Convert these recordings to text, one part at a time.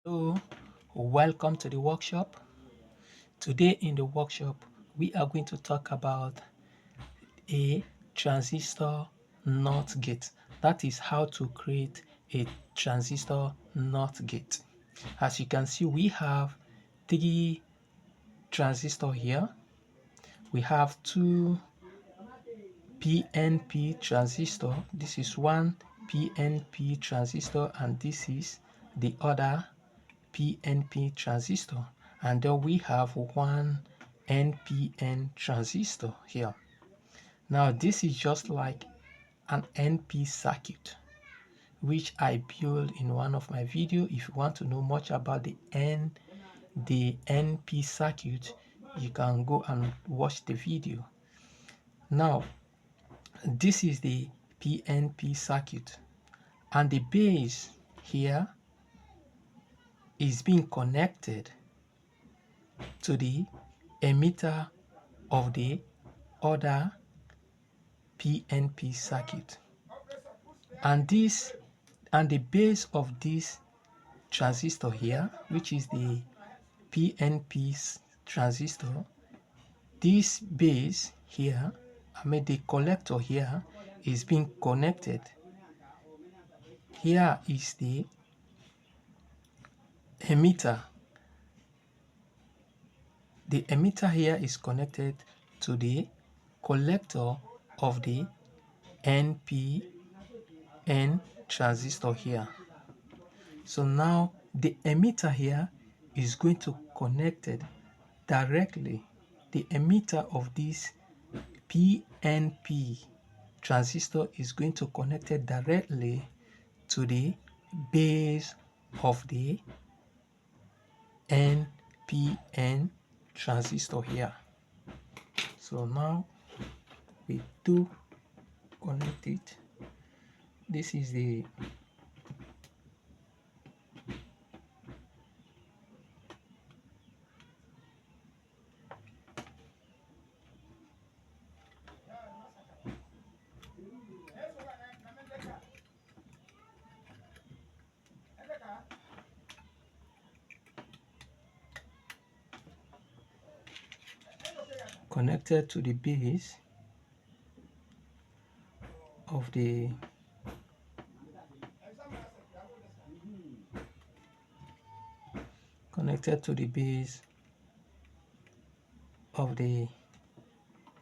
Hello, welcome to the workshop. Today in the workshop, we are going to talk about a transistor NOT gate. That is how to create a transistor NOT gate. As you can see, we have 3 transistors here. We have 2 PNP transistor. This is one PNP transistor and this is the other PNP transistor, and then we have one NPN transistor here. Now this is just like an NP circuit which I built in one of my videos. If you want to know much about the NP circuit, you can go and watch the video. Now this is the PNP circuit, and the base here is being connected to the emitter of the other PNP circuit, and the base of this transistor here, which is the PNP transistor, this base here, the collector here, is being connected. Here is the emitter. The emitter here is connected to the collector of the NPN transistor here. So now the emitter here is going to connect it directly. The emitter of this PNP transistor is going to connect it directly to the base of the NPN transistor here. So now we do connect it. This is the connected to the base of the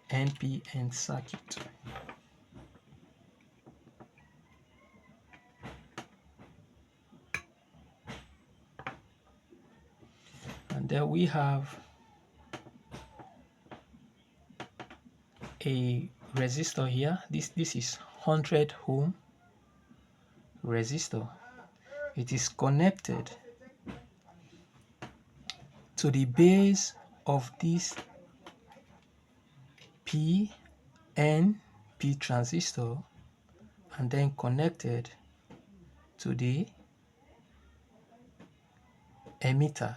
NPN circuit. And then we have a resistor here. This is 100 ohm resistor. It is connected to the base of this PNP transistor and then connected to the emitter.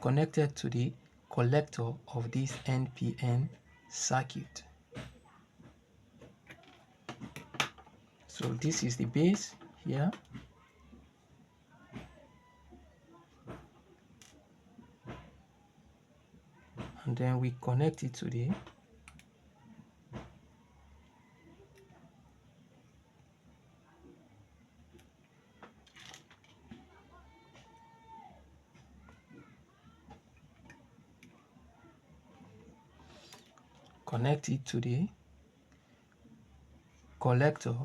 Connected to the collector of this NPN circuit. So this is the base here. And then we connect it to the collector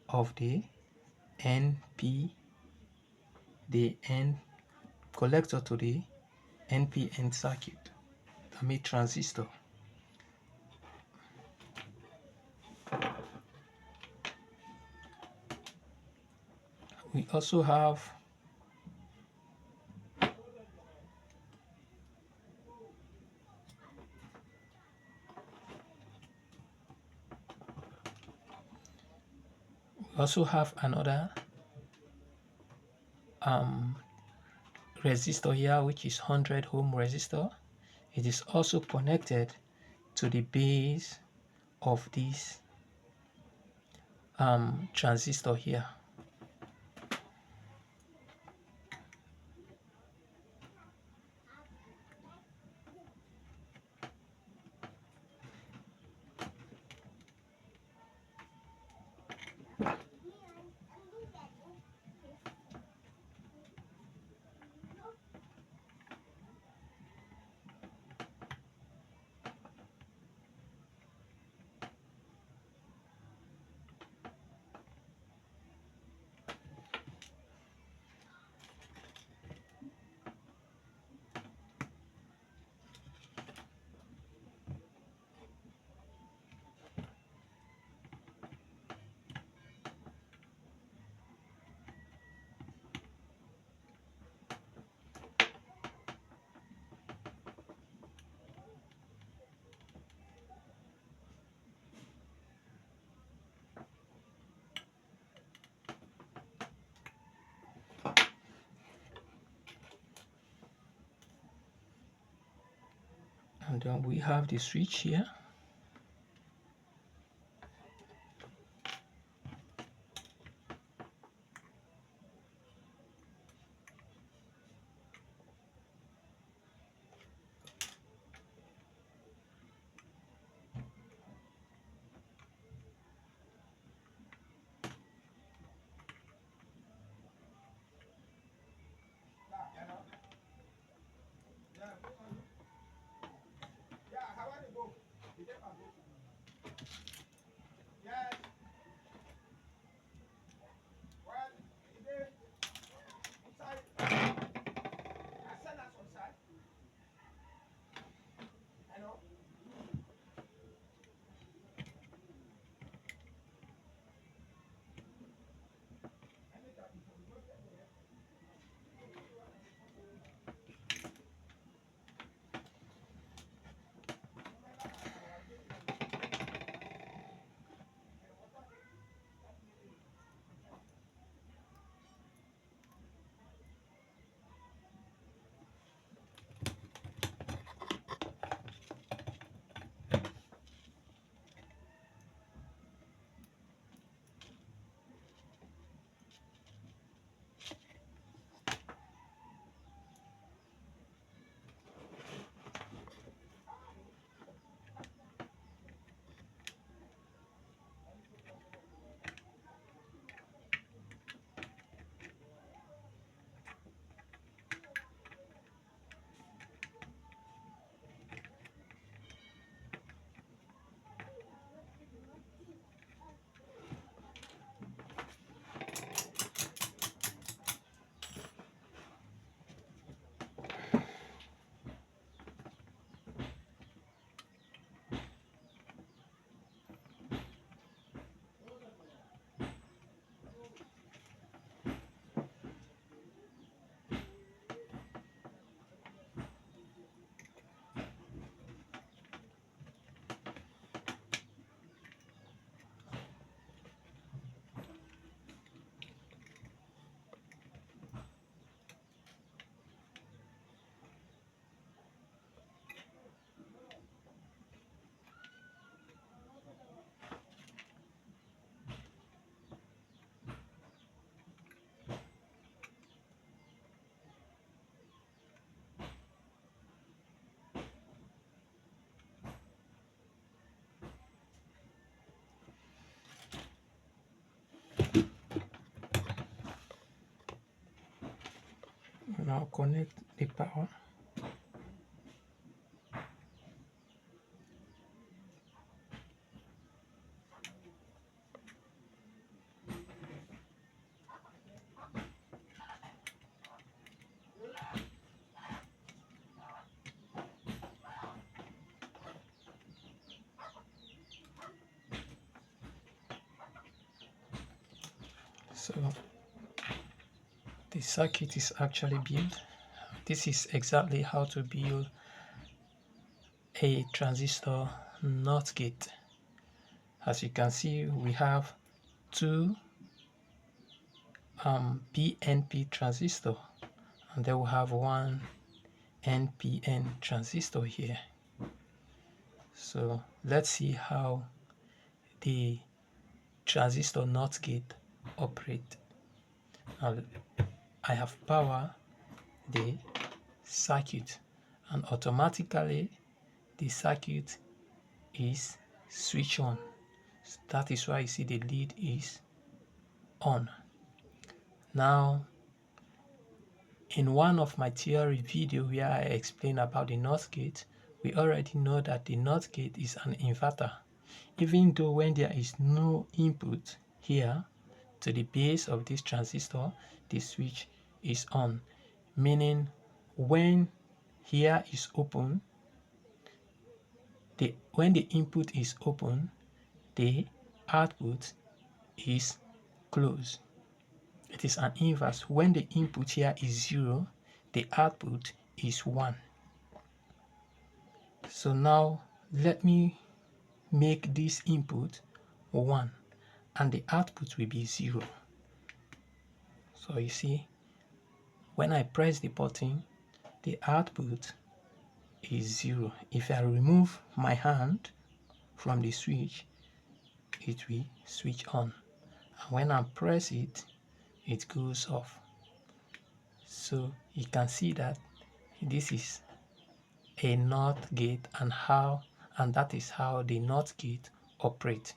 of the collector to the NPN circuit, transistor. We also have another resistor here, which is 100 ohm resistor. It is also connected to the base of this transistor here. And then we have the switch here. Now connect the power. So the circuit is actually built. This is exactly how to build a transistor NOT gate. As you can see, we have two PNP transistor, and then we have one NPN transistor here. So let's see how the transistor NOT gate operate. Now I have power the circuit, and automatically the circuit is switch on. That is why you see the lead is on. Now, in one of my theory video where I explain about the NOT gate, we already know that the NOT gate is an inverter. Even though when there is no input here to the base of this transistor, the switch is on, meaning when here is open, when the input is open, the output is closed. It is an inverse. When the input here is 0, the output is 1. So now let me make this input 1 and the output will be 0. So you see, when I press the button, the output is 0. If I remove my hand from the switch, it will switch on. And when I press it, it goes off. So you can see that this is a NOT gate, and that is how the NOT gate operates.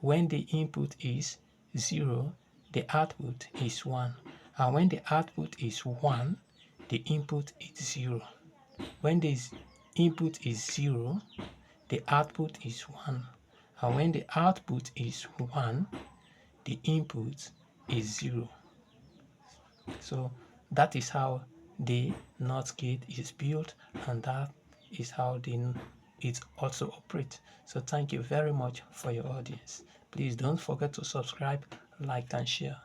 When the input is 0, the output is 1. And when the output is 1, the input is 0. When the input is 0, the output is 1. And when the output is 1, the input is 0. So that is how the NOT gate is built, and that is how it also operates. So thank you very much for your audience. Please don't forget to subscribe, like, and share.